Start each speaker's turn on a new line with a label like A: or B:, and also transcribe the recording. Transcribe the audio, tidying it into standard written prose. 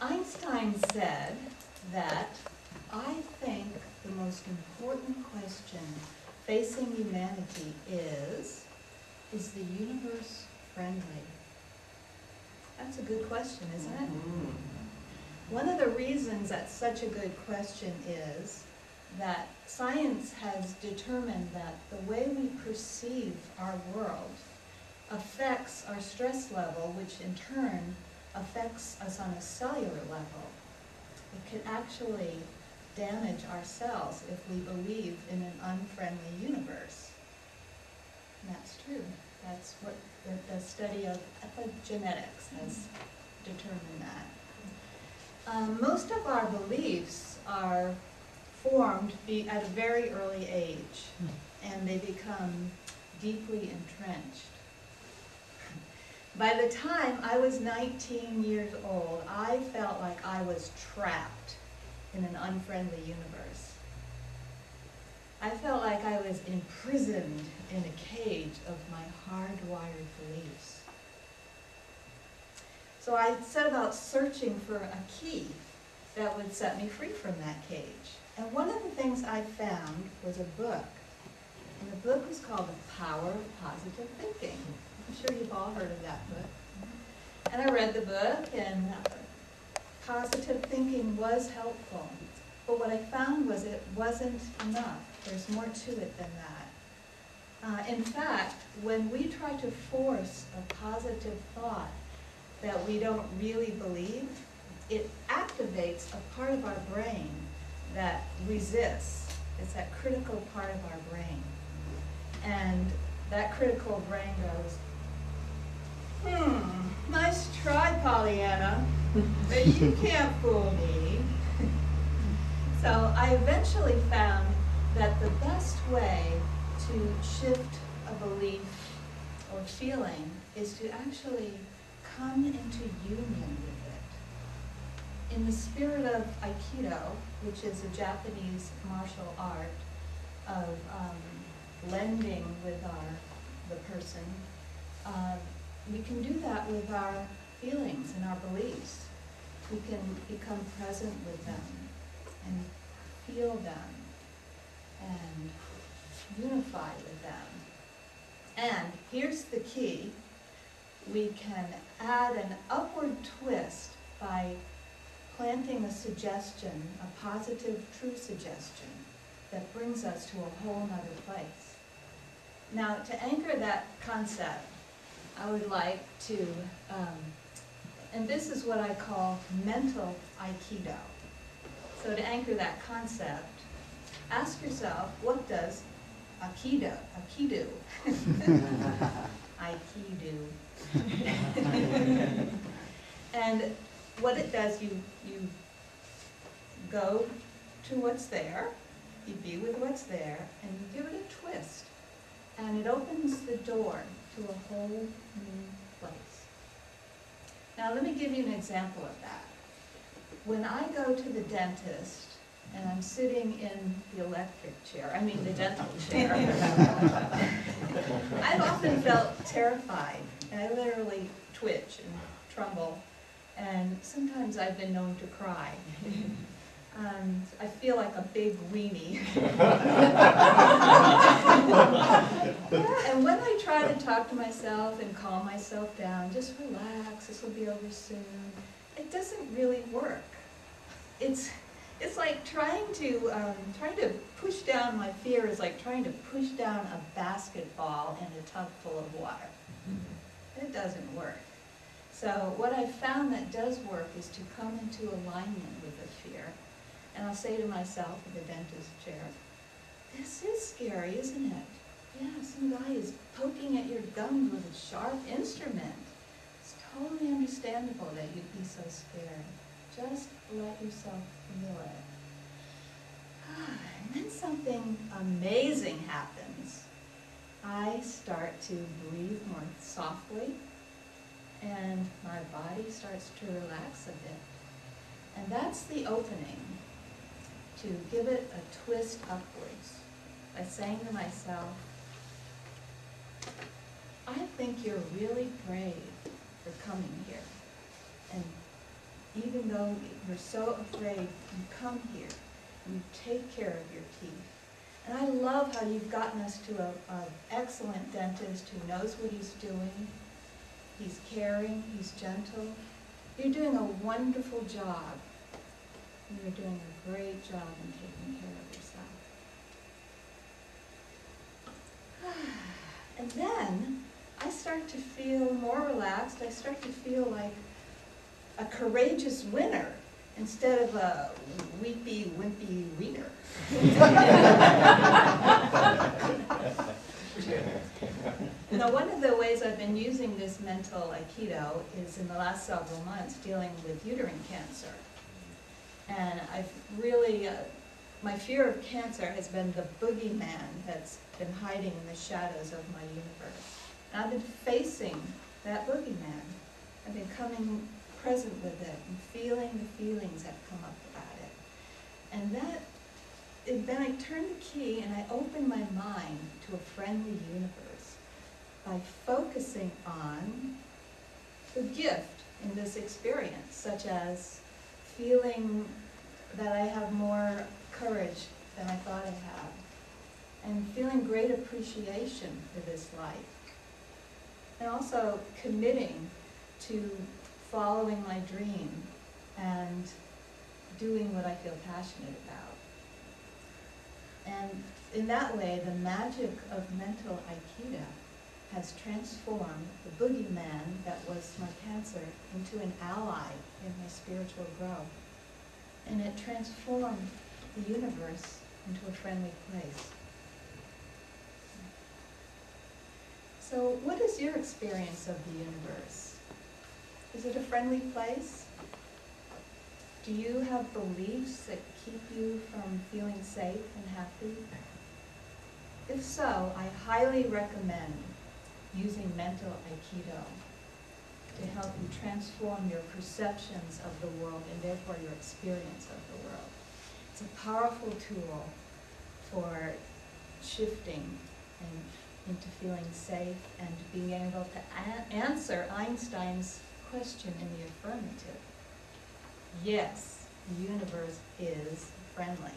A: Einstein said that I think the most important question facing humanity is the universe friendly? That's a good question, isn't it? One of the reasons that's such a good question is that science has determined that the way we perceive our world affects our stress level, which in turn affects us on a cellular level. It can actually damage our cells if we believe in an unfriendly universe. And that's true. That's what the study of epigenetics has determined that. Most of our beliefs are formed at a very early age, and they become deeply entrenched. By the time I was 19 years old, I felt like I was trapped in an unfriendly universe. I felt like I was imprisoned in a cage of my hardwired beliefs. So I set about searching for a key that would set me free from that cage. And one of the things I found was a book. And the book was called The Power of Positive Thinking. I'm sure you've all heard of that book. And I read the book, and positive thinking was helpful. But what I found was it wasn't enough. There's more to it than that. In fact, when we try to force a positive thought that we don't really believe, it activates a part of our brain that resists. It's that critical part of our brain. And that critical brain goes, nice try, Pollyanna, but you can't fool me. So I eventually found that the best way to shift a belief or feeling is to actually come into union with it. In the spirit of Aikido, which is a Japanese martial art of blending with the person, we can do that with our feelings and our beliefs. We can become present with them and feel them and unify with them. And here's the key. We can add an upward twist by planting a suggestion, a positive, true suggestion that brings us to a whole nother place. Now, to anchor that concept, I would like to, and this is what I call mental Aikido. So to anchor that concept, ask yourself, what does Aikido, Aikido. And what it does, you go to what's there, you be with what's there, and you give it a twist. And it opens the door to a whole new place. Now let me give you an example of that. When I go to the dentist and I'm sitting in the electric chair, I mean the dental chair, I've often felt terrified, and I literally twitch and tremble, and sometimes I've been known to cry. I feel like a big weenie. And when I try to talk to myself and calm myself down, just relax, this will be over soon, it doesn't really work. It's like trying to push down my fear is like trying to push down a basketball in a tub full of water. It doesn't work. So what I've found that does work is to come into alignment with the fear. And I'll say to myself in the dentist chair, this is scary, isn't it? Yeah, some guy is poking at your gums with a sharp instrument. It's totally understandable that you'd be so scared. Just let yourself feel it. And then something amazing happens. I start to breathe more softly, and my body starts to relax a bit. And that's the opening, to give it a twist upwards by saying to myself, I think you're really brave for coming here. And even though though you're so afraid, you come here and you take care of your teeth. And I love how you've gotten us to an excellent dentist who knows what he's doing. He's caring, he's gentle. You're doing a wonderful job. You're doing a great job in taking care of yourself. And then I start to feel more relaxed. I start to feel like a courageous winner instead of a weepy, wimpy wiener. Now, one of the ways I've been using this mental Aikido is in the last several months dealing with uterine cancer. And I've really, my fear of cancer has been the boogeyman that's been hiding in the shadows of my universe. And I've been facing that boogeyman. I've been coming present with it and feeling the feelings that come up about it. And then I turn the key and I open my mind to a friendly universe by focusing on the gift in this experience, such as feeling that I have more courage than I thought I had, and feeling great appreciation for this life, and also committing to following my dream and doing what I feel passionate about. And in that way, the magic of mental Aikido has transformed the boogeyman that was my cancer into an ally in my spiritual growth. And it transformed the universe into a friendly place. So what is your experience of the universe? Is it a friendly place? Do you have beliefs that keep you from feeling safe and happy? If so, I highly recommend using mental Aikido to help you transform your perceptions of the world and therefore your experience of the world. It's a powerful tool for shifting into feeling safe and being able to answer Einstein's question in the affirmative. Yes, the universe is friendly.